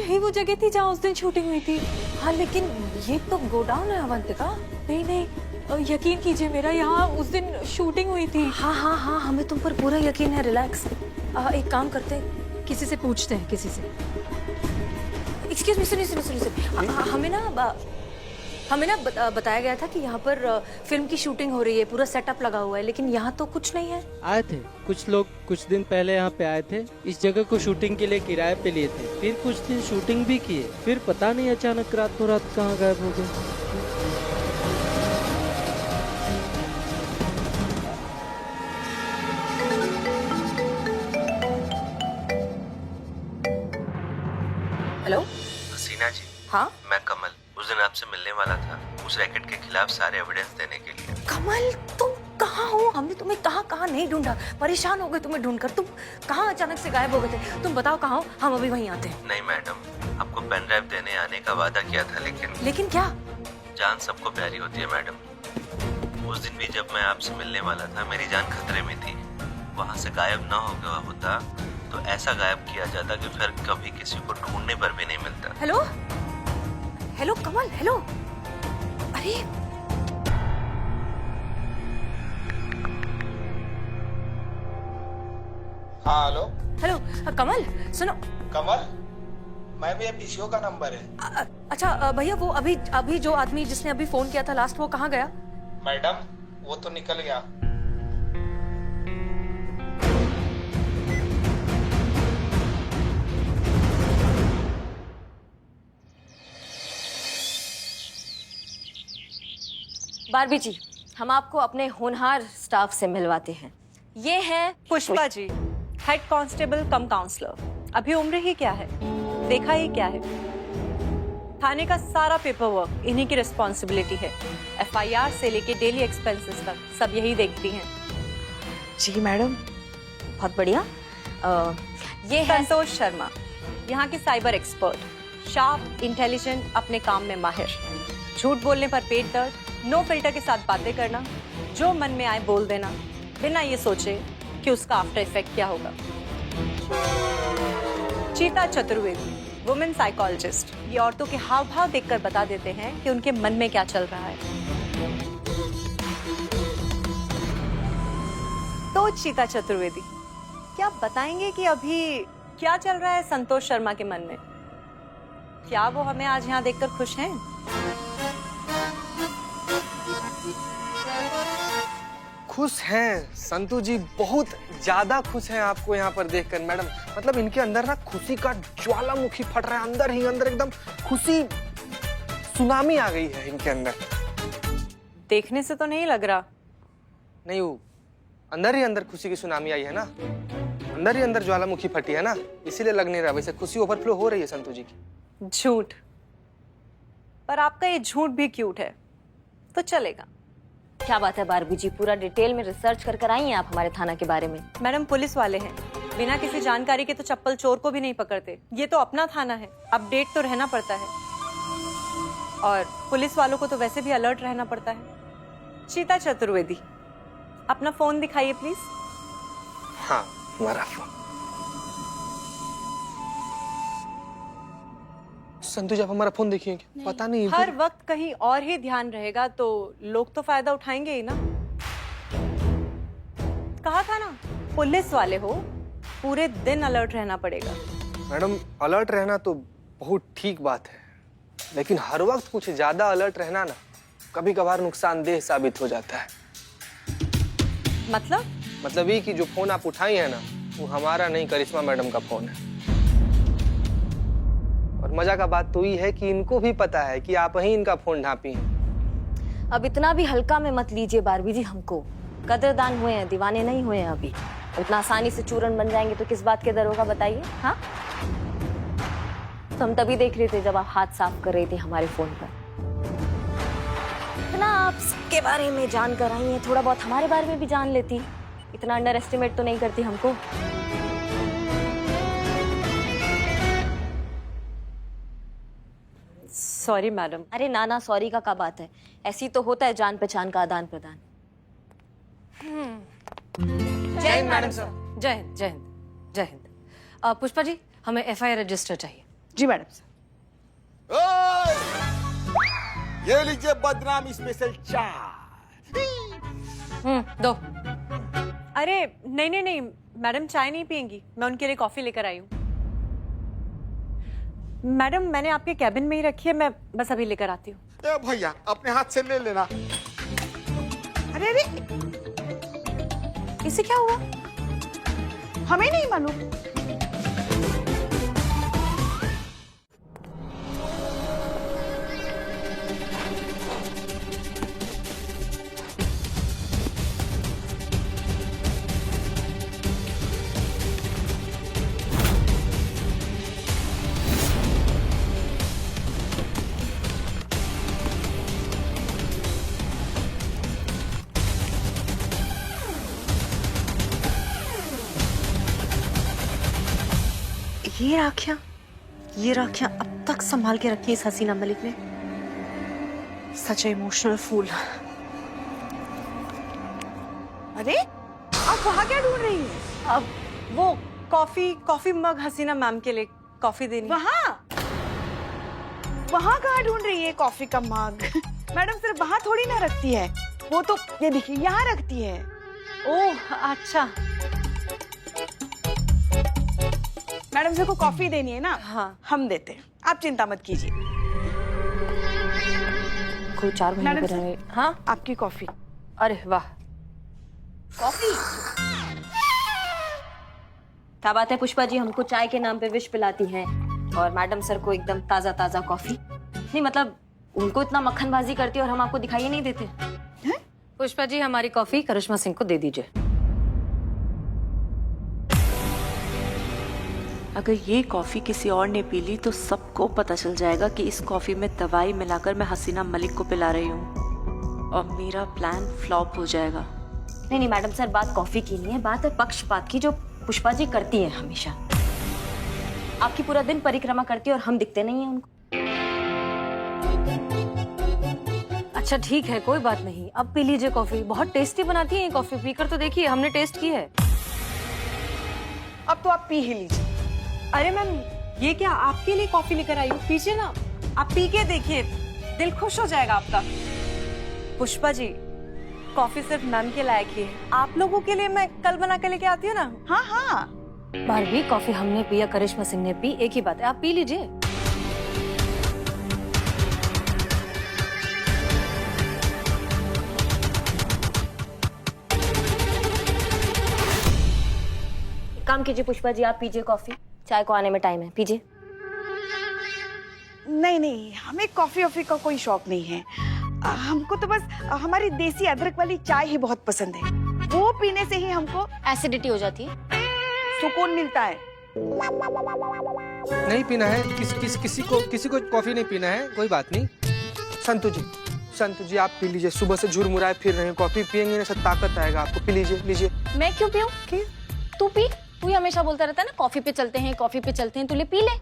यही वो जगह थी जहाँ उस दिन शूटिंग हुई थी। हाँ लेकिन ये तो गोडाउन है अवंतिका। नहीं नहीं, यकीन कीजिए मेरा, यहाँ उस दिन शूटिंग हुई थी। हाँ हाँ हाँ, हमें तुम पर पूरा यकीन है, रिलैक्स। एक काम करते हैं, किसी से पूछते हैं, किसी से। एक्सक्यूज मी, सुनिए सुनिए सुनिए, हमें ना बताया गया था कि यहाँ पर फिल्म की शूटिंग हो रही है, पूरा सेटअप लगा हुआ है, लेकिन यहाँ तो कुछ नहीं है। आए थे कुछ लोग, कुछ दिन पहले यहाँ पे आए थे, इस जगह को शूटिंग के लिए किराए पे लिए थे, फिर कुछ दिन शूटिंग भी किए, फिर पता नहीं अचानक रातों रात कहाँ गायब हो गए। हेलो हसीना जी, हाँ मैं कमल उस दिन आपसे मिलने वाला था उस रैकेट के खिलाफ सारे एविडेंस देने के लिए। कमल, तुम कहाँ हो? हमने तुम्हें कहाँ कहाँ नहीं ढूंढा, परेशान हो गए तुम्हें ढूंढकर। तुम कहाँ अचानक से गायब हो गए थे? तुम बताओ कहाँ हो, हम अभी वहीं आते हैं। नहीं मैडम, आपको पेन ड्राइव देने आने का वादा किया था, लेकिन क्या? जान सबको प्यारी होती है मैडम। उस दिन भी जब मैं आपसे मिलने वाला था मेरी जान खतरे में थी। वहाँ से गायब ना हो गया होता तो ऐसा गायब किया जाता कि फिर कभी किसी को ढूंढने पर भी नहीं मिलता। हेलो हेलो कमल, हेलो। अरे हाँ हेलो। हेलो कमल, सुनो। कमल, मैं भी पीसीओ का नंबर है। अच्छा भैया, वो अभी जो आदमी जिसने अभी फोन किया था लास्ट, वो कहाँ गया? मैडम वो तो निकल गया। बारबी जी, हम आपको अपने होनहार स्टाफ से मिलवाते हैं। ये है पुष्पा जी, हेड कांस्टेबल कम काउंसलर। अभी उम्र ही क्या है, देखा ही क्या है। थाने का सारा पेपर वर्क इन्हीं की रिस्पॉन्सिबिलिटी है। एफआईआर से लेके डेली एक्सपेंसेस तक सब यही देखती हैं। जी मैडम, बहुत बढ़िया। ये है संतोष शर्मा, यहाँ की साइबर एक्सपर्ट, शार्प, इंटेलिजेंट, अपने काम में माहिर। झूठ बोलने पर पेट दर्द, नो फिल्टर के साथ बातें करना, जो मन में आए बोल देना, बिना ये सोचे कि उसका आफ्टर इफेक्ट क्या होगा। चीता चतुर्वेदी, वुमेन साइकोलॉजिस्ट, ये औरतों के हाव भाव देखकर बता देते हैं कि उनके मन में क्या चल रहा है। तो चीता चतुर्वेदी, क्या आप बताएंगे कि अभी क्या चल रहा है संतोष शर्मा के मन में? क्या वो हमें आज यहाँ देखकर खुश हैं? खुश हैं संतू जी, बहुत ज्यादा खुश हैं आपको यहाँ पर देखकर मैडम। मतलब इनके अंदर ना खुशी का ज्वालामुखी फट रहा है, अंदर ही अंदर एकदम खुशी सुनामी आ गई है इनके अंदर। देखने से तो नहीं लग रहा। नहीं, वो अंदर ही अंदर खुशी की सुनामी आई है ना, अंदर ही अंदर ज्वालामुखी फटी है ना, इसीलिए लग नहीं रहा। वैसे खुशी ओवरफ्लो हो रही है संतू जी की। झूठ, पर आपका ये झूठ भी क्यूट है, तो चलेगा। क्या बात है बारबी जी, पूरा डिटेल में रिसर्च कर आई हैं आप हमारे थाना के बारे में। मैडम पुलिस वाले हैं, बिना किसी जानकारी के तो चप्पल चोर को भी नहीं पकड़ते। ये तो अपना थाना है, अपडेट तो रहना पड़ता है, और पुलिस वालों को तो वैसे भी अलर्ट रहना पड़ता है। चीता चतुर्वेदी, अपना फोन दिखाइए प्लीज। हाँ, हमारा फोन। संतू जी, आप हमारा फोन देखिए। पता नहीं हर वक्त कहीं और ही ध्यान रहेगा तो लोग तो फायदा उठाएंगे ही ना। कहा था ना, पुलिस वाले हो, पूरे दिन अलर्ट रहना पड़ेगा। मैडम, अलर्ट रहना तो बहुत ठीक बात है, लेकिन हर वक्त कुछ ज्यादा अलर्ट रहना ना कभी कभार नुकसानदेह साबित हो जाता है। मतलब ये कि जो फोन आप उठाई है ना, वो हमारा नहीं, करिश्मा मैडम का फोन है। और मजा का बात तो ये है कि इनको भी पता है कि आप ही इनका फोन ढांपी हैं। अब इतना भी हल्का में मत लीजिए बारबी जी हमको। कदरदान हुए हैं, दीवाने नहीं हुए हैं अभी। इतना आसानी से चूरन बन जाएंगे तो किस बात के डर होगा बताइए। हाँ, तो हम तभी देख रहे थे जब आप हाथ साफ कर रही थी हमारे फोन पर। इतना आप सबके बारे में जान कर आई हैं, थोड़ा बहुत हमारे बारे में भी जान लेती, इतना अंडर एस्टिमेट तो नहीं करती हमको। Sorry madam. अरे ना ना, सॉरी का क्या बात है, ऐसी तो होता है जान पहचान का आदान प्रदान। जय हिंद मैडम सर। जय हिंद, जय हिंद, जय हिंद। पुष्पा जी, हमें एफआईआर रजिस्टर चाहिए। जी मैडम सर। ये लीजिए बदनाम स्पेशल चाय। दो। अरे नहीं नहीं नहीं, मैडम चाय नहीं पियेंगी, मैं उनके लिए कॉफी लेकर आई हूँ। मैडम मैंने आपके कैबिन में ही रखी है, मैं बस अभी लेकर आती हूँ। ए भैया अपने हाथ से ले लेना। अरे अरे, इसे क्या हुआ? हमें नहीं मालूम। ये राखियां अब तक संभाल के रखी इस हसीना मलिक ने। सच इमोशनल फूल। अरे आप वहाँ क्या ढूंढ रही हैं? अब वो कॉफी मग हसीना मैम के लिए कॉफी देनी। वहाँ वहाँ कहाँ ढूंढ रही है कॉफी का मग? मैडम सिर्फ वहाँ थोड़ी ना रखती है, वो तो ये देखिए यहाँ रखती है। ओह अच्छा। मैडम से को कॉफी देनी है ना? हाँ। हम देते हैं, आप चिंता मत कीजिए। कोई 4 महीने मैडम पहले। हाँ आपकी कॉफी। अरे वाह, कॉफी। क्या बात है पुष्पा जी, हमको चाय के नाम पे विश पिलाती हैं और मैडम सर को एकदम ताजा ताजा कॉफी। नहीं मतलब उनको इतना मक्खनबाजी करती है और हम आपको दिखाई नहीं देते। पुष्पा जी हमारी कॉफी करिश्मा सिंह को दे दीजिए। अगर ये कॉफी किसी और ने पी ली तो सबको पता चल जाएगा कि इस कॉफी में दवाई मिलाकर मैं हसीना मलिक को पिला रही हूँ और मेरा प्लान फ्लॉप हो जाएगा। नहीं नहीं मैडम सर, बात कॉफी की नहीं है, बात है पक्षपात की जो पुष्पा जी करती हैं हमेशा। आपकी पूरा दिन परिक्रमा करती है और हम दिखते नहीं हैं उनको। अच्छा ठीक है, कोई बात नहीं, अब पी लीजिए कॉफी। बहुत टेस्टी बनाती है ये कॉफी, पीकर तो देखिए, हमने टेस्ट की है। अब तो आप पी ही लीजिए। अरे मैम ये क्या, आपके लिए कॉफी लेकर आई हूँ, पीजिए ना। आप पी के देखिए, दिल खुश हो जाएगा आपका। पुष्पा जी कॉफी सिर्फ मैम के लायक ही है, आप लोगों के लिए मैं कल बना के लेके आती हूँ ना। हाँ हाँ, बारबी कॉफी हमने पी या करिश्मा सिंह ने पी, एक ही बात है, आप पी लीजिए। काम कीजिए पुष्पा जी, आप पीजिए कॉफी, चाय को आने में टाइम है, पीजिए। नहीं नहीं, हमें कॉफी वॉफी का कोई शौक नहीं है। हमको तो बस हमारी देसी अदरक वाली चाय ही बहुत पसंद है, वो पीने से ही हमको एसिडिटी हो जाती है, सुकून मिलता है। नहीं पीना है, किसी को कॉफी नहीं पीना है, कोई बात नहीं। संतु जी आप पी लीजिए, सुबह से झुरमुराए फिर रहे हैं, कॉफी पियेंगे ना सब ताकत आएगा आपको, पी लीजिए लीजिए। मैं क्यों पीऊं? तू पी, तू ही हमेशा बोलता रहता है ना कॉफी पे चलते हैं, कॉफी पे चलते हैं, तू ले पी ले।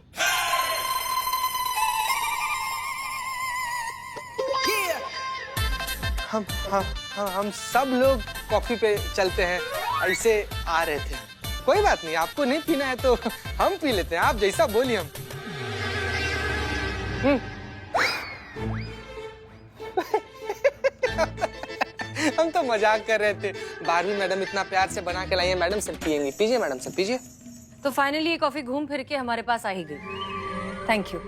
हम सब लोग कॉफी पे चलते हैं, ऐसे आ रहे थे। कोई बात नहीं, आपको नहीं पीना है तो हम पी लेते हैं, आप जैसा बोलिए। हम तो मजाक कर रहे थे, बारहवीं मैडम इतना प्यार से बना के लाई है, मैडम सर पियेंगी, पीजिए मैडम सर पीजिए। तो फाइनली ये कॉफी घूम फिर के हमारे पास आ ही गई, थैंक यू।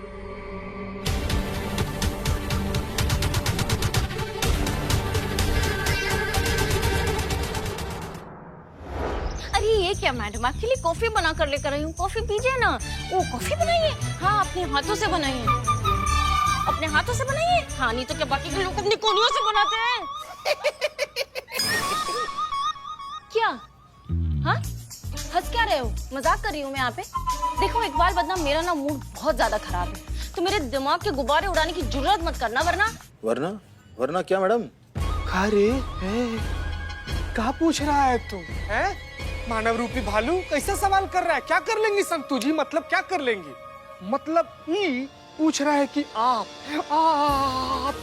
अरे ये क्या मैडम, आपके लिए कॉफी बना कर लेकर आई हूँ, कॉफी पीजिए ना। ओ कॉफी बनाइए, हाँ अपने हाथों से बनाइए, अपने हाथों से बनाइए। हाँ नहीं तो क्या बाकी के लोग अपनी कोलियों से बनाते हैं। क्या? हाँ हंस क्या रहे हो, मजाक कर रही हूँ मैं यहाँ पे। देखो इकबाल बदनाम, मेरा ना मूड बहुत ज्यादा खराब है, तो मेरे दिमाग के गुब्बारे उड़ाने की जुर्रत मत करना, वरना क्या मैडम? अरे क्या पूछ रहा है तू? है मानव रूपी भालू, कैसा सवाल कर रहा है? क्या कर लेंगी संतु जी, मतलब क्या कर लेंगी? मतलब ही पूछ रहा है कि आप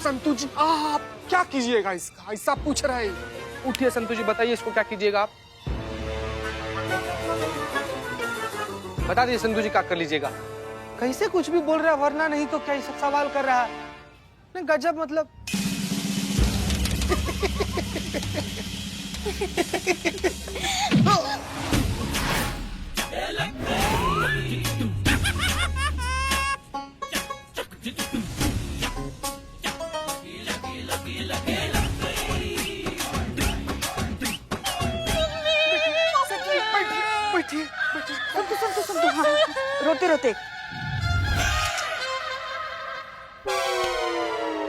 संतु जी आप क्या कीजिएगा इसका, ऐसा पूछ रहा है। उठिए संतु जी, बताइए इसको क्या कीजिएगा आप, बता दीजिए संतु जी क्या कर लीजिएगा। कैसे कुछ भी बोल रहा है, वरना नहीं तो क्या ये सब सवाल कर रहा है? नहीं गजब मतलब। बैठिए बैठिए। संतु हाँ, रोते रोते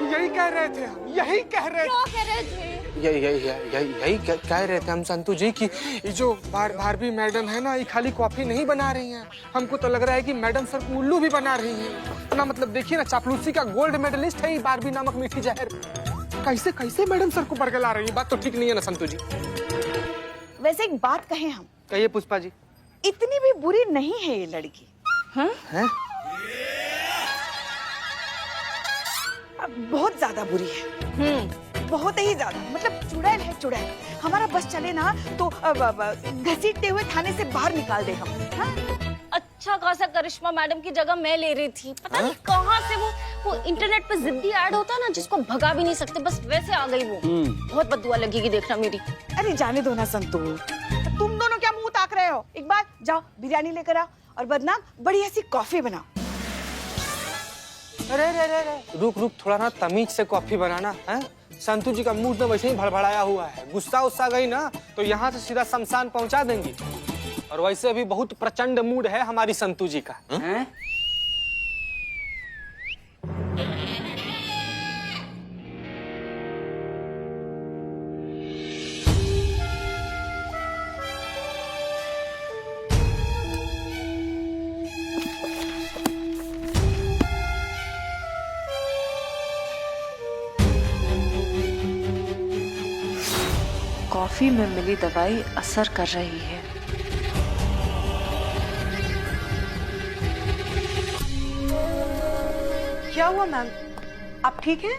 यही कह रहे थे हम, यही कह रहे थे। यही कह रहे थे हम संतु जी कि ये जो भारवी मैडम है ना, ये खाली कॉफी नहीं बना रही हैं। हमको तो लग रहा है कि मैडम सर को उल्लू भी बना रही हैं ना। मतलब देखिए ना, चापलूसी का गोल्ड मेडलिस्ट है ये भारवी नामक मीठी जहर। कैसे कैसे मैडम सर को बरगला रही है? बात तो ठीक नहीं है ना संतु जी। वैसे एक बात कहें हम, कहिए पुष्पा जी। इतनी भी बुरी नहीं है ये लड़की। हैं? बहुत ज्यादा बुरी है। बहुत ही ज्यादा, मतलब चुड़ैल है चुड़ैल। हमारा बस चले ना तो घसीटते हुए थाने से बाहर निकाल दे हम। हाँ? अच्छा खासा करिश्मा मैडम की जगह मैं ले रही थी। पता नहीं कहाँ से वो इंटरनेट पे जिद्दी ऐड होता है ना, जिसको भगा भी नहीं सकते, बस वैसे आ गई वो। बहुत बददुआ लगेगी देखना मेरी। अरे जाने दो ना संतु, तुम दोनों क्या मुंह ताक रहे हो? एक बार जाओ बिरयानी लेकर आओ और बदनाम बढ़िया सी कॉफी बनाओ। अरे रुक थोड़ा ना तमीज से कॉफी बनाना है। संतु जी का मूड तो वैसे ही भड़बड़ाया हुआ है। गुस्सा गई ना तो यहाँ से सीधा शमशान पहुंचा देंगी। और वैसे भी बहुत प्रचंड मूड है हमारी संतु जी का। हैं? कॉफी में मिली दवाई असर कर रही है। क्या हुआ मैम, आप ठीक हैं?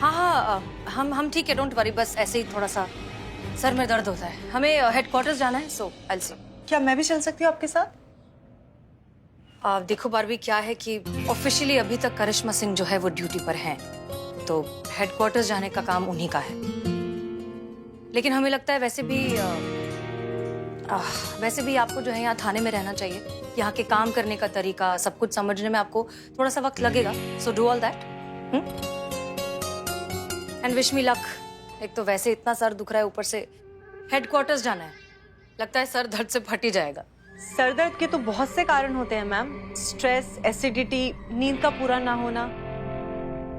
हाँ, हम ठीक है, डोंट वरी। बस ऐसे ही थोड़ा सा सर में दर्द होता है। हमें हेडक्वार्टर्स जाना है, सो आई विल सी। क्या मैं भी चल सकती हूँ आपके साथ? देखो बारवी, क्या है कि ऑफिशियली अभी तक करिश्मा सिंह जो है वो ड्यूटी पर हैं, तो हेडक्वार्टर्स जाने का काम उन्हीं का है। लेकिन हमें लगता है वैसे भी आपको जो है यहाँ थाने में रहना चाहिए। यहाँ के काम करने का तरीका, सब कुछ समझने में आपको थोड़ा सा वक्त लगेगा। So do all that and wish me luck. एक तो वैसे इतना सर दुख रहा है, ऊपर से हेडक्वार्टर्स जाना है। लगता है सर दर्द से फट ही जाएगा। सर दर्द के तो बहुत से कारण होते हैं मैम। स्ट्रेस, एसिडिटी, नींद का पूरा ना होना।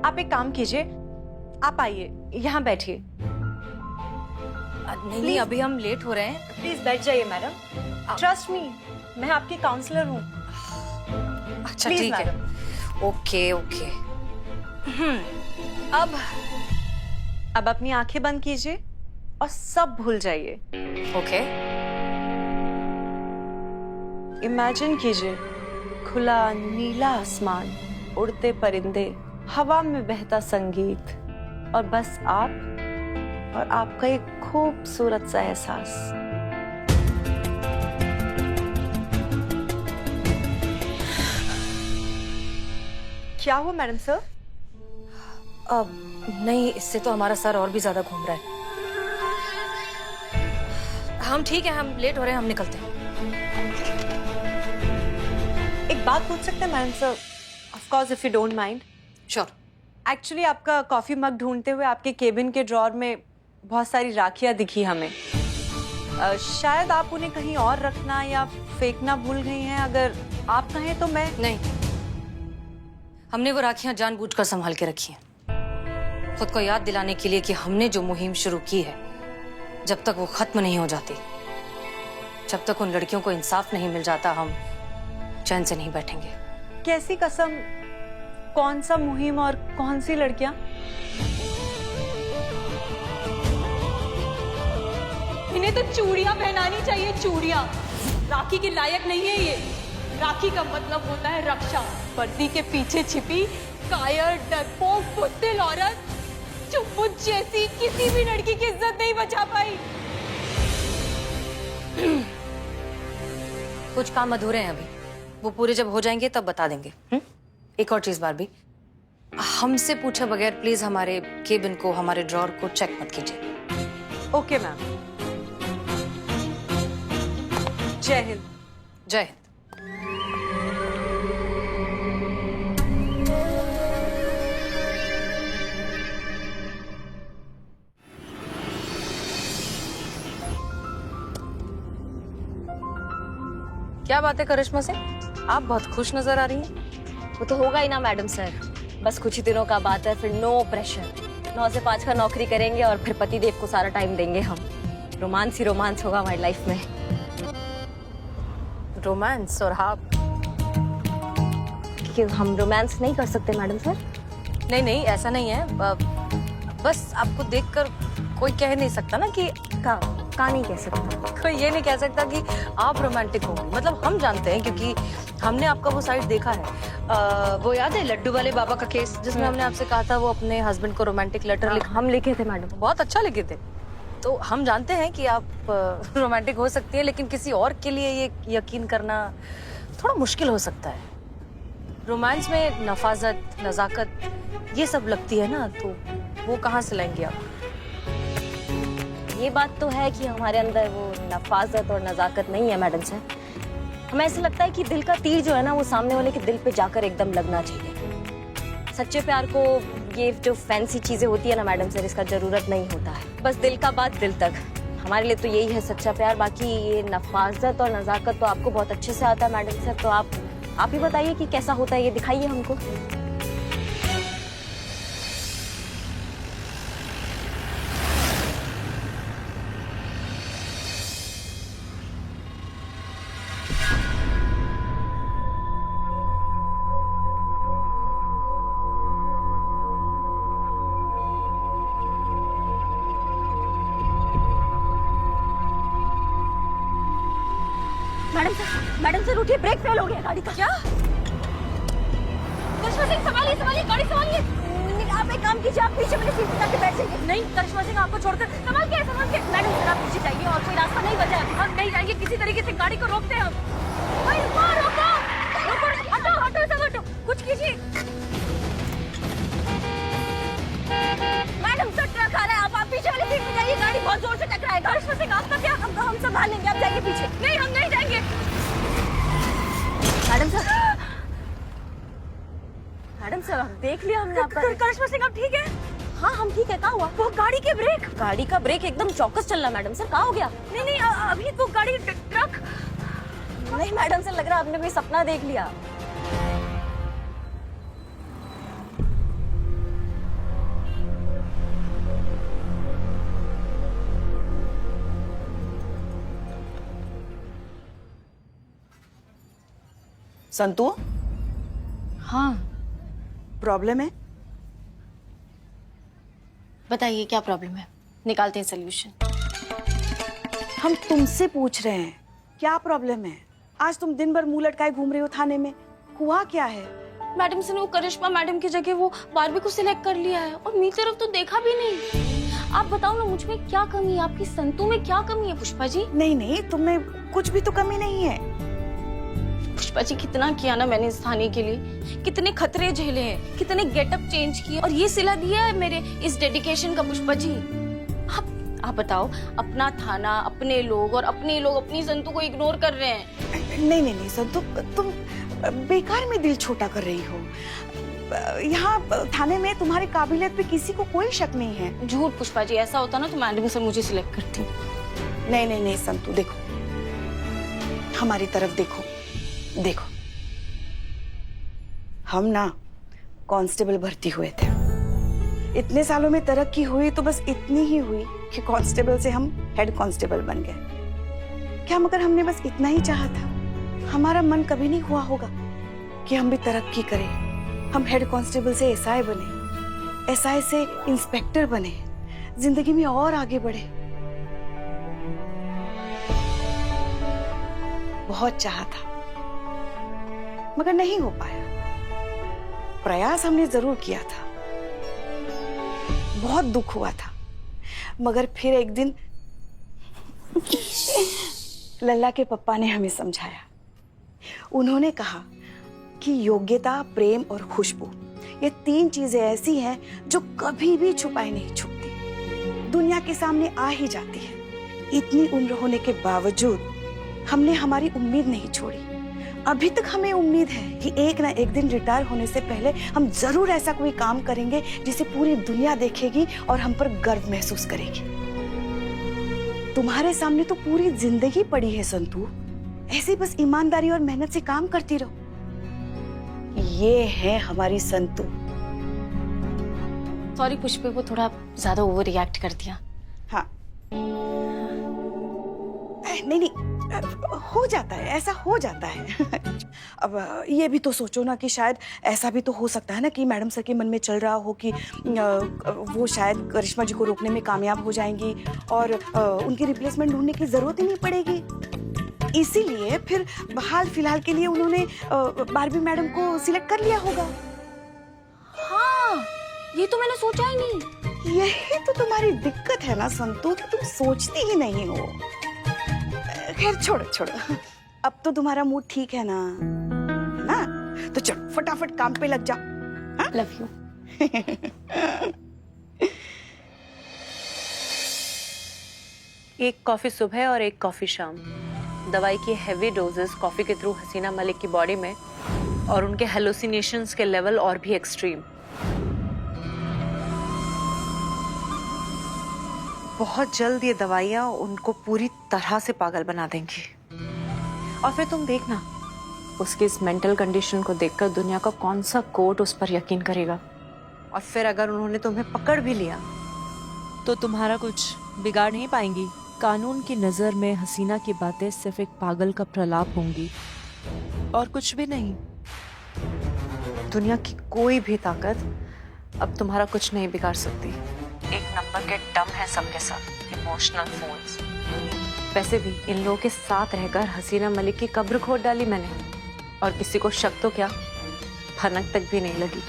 आप एक काम कीजिए, आप आइए यहाँ बैठिए। नहीं, अभी हम लेट हो रहे हैं। प्लीज बैठ जाइए मैडम। ट्रस्ट मी, मैं आपकी काउंसलर हूँ। अच्छा ठीक है, ओके। अब अपनी आंखें बंद कीजिए और सब भूल जाइए। ओके। इमेजिन कीजिए, खुला नीला आसमान, उड़ते परिंदे, हवा में बहता संगीत और बस आप और आपका एक खूबसूरत सा एहसास। क्या हुआ मैडम सर? नहीं, इससे तो हमारा सर और भी ज्यादा घूम रहा है। हम ठीक है, हम लेट हो रहे हैं, हम निकलते हैं। एक बात पूछ सकते हैं madam sir? Of course, if you don't mind. Sure. Actually आपका कॉफी मग ढूंढते हुए आपके केबिन के ड्रॉर में बहुत सारी राखियां दिखी हमें। शायद आप उन्हें कहीं और रखना या फेंकना भूल गई हैं। अगर आप कहें तो मैं। नहीं, हमने वो राखियां जानबूझकर संभाल के रखी हैं, खुद को याद दिलाने के लिए कि हमने जो मुहिम शुरू की है, जब तक वो खत्म नहीं हो जाती, जब तक उन लड़कियों को इंसाफ नहीं मिल जाता, हम चैन से नहीं बैठेंगे। कैसी कसम? कौन सा मुहिम और कौन सी लड़कियां? इन्हें तो चूड़ियां पहनानी चाहिए, चूड़ियां। राखी के लायक नहीं है ये। राखी का मतलब होता है रक्षा। वर्दी के पीछे छिपी कायर, डरपोक, बुज़दिल औरत जो मुझ जैसी किसी भी लड़की की इज्जत नहीं बचा पाई। कुछ काम अधूरे हैं अभी। वो पूरे जब हो जाएंगे तब बता देंगे। एक और चीज बारबी, हमसे पूछे बगैर प्लीज हमारे केबिन को, हमारे ड्रॉर को चेक मत कीजिए। Okay ma'am. जय हिंद। जय हिंद। क्या बात है करिश्मा सिंह, आप बहुत खुश नजर आ रही हैं। वो तो होगा ही ना मैडम सर, बस कुछ ही दिनों का बात है, फिर नो प्रेशर। 9 से 5 का नौकरी करेंगे और फिर पतिदेव को सारा टाइम देंगे हम। रोमांस ही रोमांस होगा हमारी लाइफ में। रोमांस? और आप? कि हम रोमांस नहीं कर सकते मैडम सर? नहीं नहीं, ऐसा नहीं है, बस आपको देखकर कोई कह नहीं सकता ना कि का नहीं कह सकता। कोई ये नहीं कह सकता कि आप रोमांटिक हो। मतलब हम जानते हैं क्योंकि हमने आपका वो साइड देखा है। वो याद है लड्डू वाले बाबा का केस जिसमें हमने आपसे कहा था वो अपने हस्बैंड को रोमांटिक लेटर हम लिखे थे मैडम। बहुत अच्छा लिखे थे। तो हम जानते हैं कि आप रोमांटिक हो सकती है, लेकिन किसी और के लिए ये यकीन करना थोड़ा मुश्किल हो सकता है। रोमांस में नफाजत, नजाकत ये सब लगती है ना, तो वो कहाँ से लाएंगे आप? ये बात तो है कि हमारे अंदर वो नफाजत और नजाकत नहीं है मैडम सर। हमें ऐसा लगता है कि दिल का तीर जो है ना वो सामने वाले के दिल पे जाकर एकदम लगना चाहिए। सच्चे प्यार को ये जो फैंसी चीजें होती है ना मैडम सर, इसका जरूरत नहीं होता है। बस दिल का बात दिल तक, हमारे लिए तो यही है सच्चा प्यार। बाकी ये नफाजत और नजाकत तो आपको बहुत अच्छे से आता है मैडम सर। तो आप ही बताइए कि कैसा होता है, ये दिखाइए हमको। मैडम सर उठिए, ब्रेक फेल हो गया गाड़ी का। क्या? करिश्मा सिंह संभालिए संभालिए, गाड़ी संभालिए। आप एक काम कीजिए, आप पीछे वाली सीट पे जाके बैठ जाइए। नहीं करिश्मा सिंह, आपको छोड़कर संभाल के मैडम सर आप पीछे जाइए और कोई रास्ता नहीं बचा है। हम नहीं जाएंगे, किसी तरीके से गाड़ी को रोकते हैं हम। रोको, हटो सब हटो, कुछ कीजिए। मैडम सर ट्रक आ रहा है, आप पीछे वाली सीट पे जाइए, गाड़ी बहुत जोर से टकराएगा। करिश्मा सिंह आपका क्या? हम संभाल लेंगे, आप जाइए पीछे। नहीं हम नहीं जाएंगे। मैडम सर देख लिया हमने आपका। करिश्मा सिंह आप ठीक है? हाँ हम ठीक है। क्या हुआ? वो गाड़ी के ब्रेक, गाड़ी का ब्रेक एकदम चौकस चल रहा मैडम सर। क्या हो गया? नहीं अभी वो गाड़ी ट्रक। नहीं मैडम सर, लग रहा है आपने कोई सपना देख लिया। संतु, हाँ प्रॉब्लम है? बताइए क्या प्रॉब्लम है, निकालते हैं सोल्यूशन। हम तुमसे पूछ रहे हैं क्या प्रॉब्लम है? आज तुम दिन भर मुंह लटकाए घूम रहे हो थाने में, हुआ क्या है? मैडम से ने वो करिश्मा मैडम की जगह वो बारबी को सिलेक्ट कर लिया है और मेरी तरफ तो देखा भी नहीं। आप बताओ ना, मुझ में क्या कमी है, आपकी संतु में क्या कमी है पुष्पा जी? नहीं तुम में कुछ भी तो कमी नहीं है। पुष्पा जी कितना किया ना मैंने इस थाने के लिए, कितने खतरे झेले हैं, कितने गेटअप चेंज किए और ये सिला दिया है मेरे इस डेडिकेशन का। पुष्पा जी आप बताओ, अपना थाना, अपने लोग और अपने लोग अपनी संतु को इग्नोर कर रहे हैं। नहीं संतु, तुम बेकार में दिल छोटा कर रही हो। यहाँ थाने में तुम्हारी काबिलियत पे किसी को कोई शक नहीं है। झूठ पुष्पा जी, ऐसा होता ना तो मैडम सर मुझे सिलेक्ट करती। नहीं संतु, देखो हमारी तरफ देखो। हम ना कांस्टेबल भर्ती हुए थे, इतने सालों में तरक्की हुई तो बस इतनी ही हुई कि कांस्टेबल से हम हेड कांस्टेबल बन गए। क्या मगर हमने बस इतना ही चाहा था? हमारा मन कभी नहीं हुआ होगा कि हम भी तरक्की करें, हम हेड कांस्टेबल से एसआई बने, एसआई से इंस्पेक्टर बने, जिंदगी में और आगे बढ़े। बहुत चाहा था मगर नहीं हो पाया। प्रयास हमने जरूर किया था, बहुत दुख हुआ था, मगर फिर एक दिन लल्ला के पप्पा ने हमें समझाया उन्होंने कहा कि योग्यता, प्रेम और खुशबू, ये 3 चीजें ऐसी हैं जो कभी भी छुपाई नहीं छुपती, दुनिया के सामने आ ही जाती है। इतनी उम्र होने के बावजूद हमने हमारी उम्मीद नहीं छोड़ी। अभी तक हमें उम्मीद है कि एक ना एक दिन रिटायर होने से पहले हम जरूर ऐसा कोई काम करेंगे जिसे पूरी दुनिया देखेगी और हम पर गर्व महसूस करेगी। तुम्हारे सामने तो पूरी जिंदगी पड़ी है संतू, ऐसे बस ईमानदारी और मेहनत से काम करती रहो। ये है हमारी संतू। सॉरी पुष्पे, वो थोड़ा ज्यादा ओवर रिएक्ट कर दिया। हाँ, नहीं नहीं, हो जाता है, ऐसा हो जाता है। अब ये भी तो सोचो ना कि शायद ऐसा भी तो हो सकता है ना कि मैडम सर के मन में चल रहा हो कि वो शायद करिश्मा जी को रोकने में कामयाब हो जाएंगी और उनकी रिप्लेसमेंट ढूंढने की जरूरत ही नहीं पड़ेगी। इसीलिए फिर हाल फिलहाल के लिए उन्होंने बारबी मैडम को सिलेक्ट कर लिया होगा। हाँ, ये तो मैंने सोचा ही नहीं। यही तो तुम्हारी दिक्कत है ना संतू, कि तुम सोचती ही नहीं हो। खैर छोड़ो छोड़ो, अब तो तुम्हारा मूड ठीक है ना? तो चलो फटाफट काम पे लग जाओ। Love you. एक कॉफी सुबह और एक कॉफी शाम। दवाई की हेवी डोजेस कॉफी के थ्रू हसीना मलिक की बॉडी में, और उनके हेलुसिनेशंस के लेवल और भी एक्सट्रीम। बहुत जल्द ये दवाइयां उनको पूरी तरह से पागल बना देंगी। और फिर तुम देखना, उसकी इस मेंटल कंडीशन को देखकर दुनिया का कौन सा कोर्ट उस पर यकीन करेगा। और फिर अगर उन्होंने तुम्हें पकड़ भी लिया तो तुम्हारा कुछ बिगाड़ नहीं पाएंगी। कानून की नजर में हसीना की बातें सिर्फ एक पागल का प्रलाप होंगी और कुछ भी नहीं। दुनिया की कोई भी ताकत अब तुम्हारा कुछ नहीं बिगाड़ सकती। एक नंबर के डम है सबके साथ, इमोशनल फोन्स। वैसे भी इन लोगों के साथ रहकर हसीना मलिक की कब्र खोद डाली मैंने, और किसी को शक तो क्या, भनक तक भी नहीं लगी।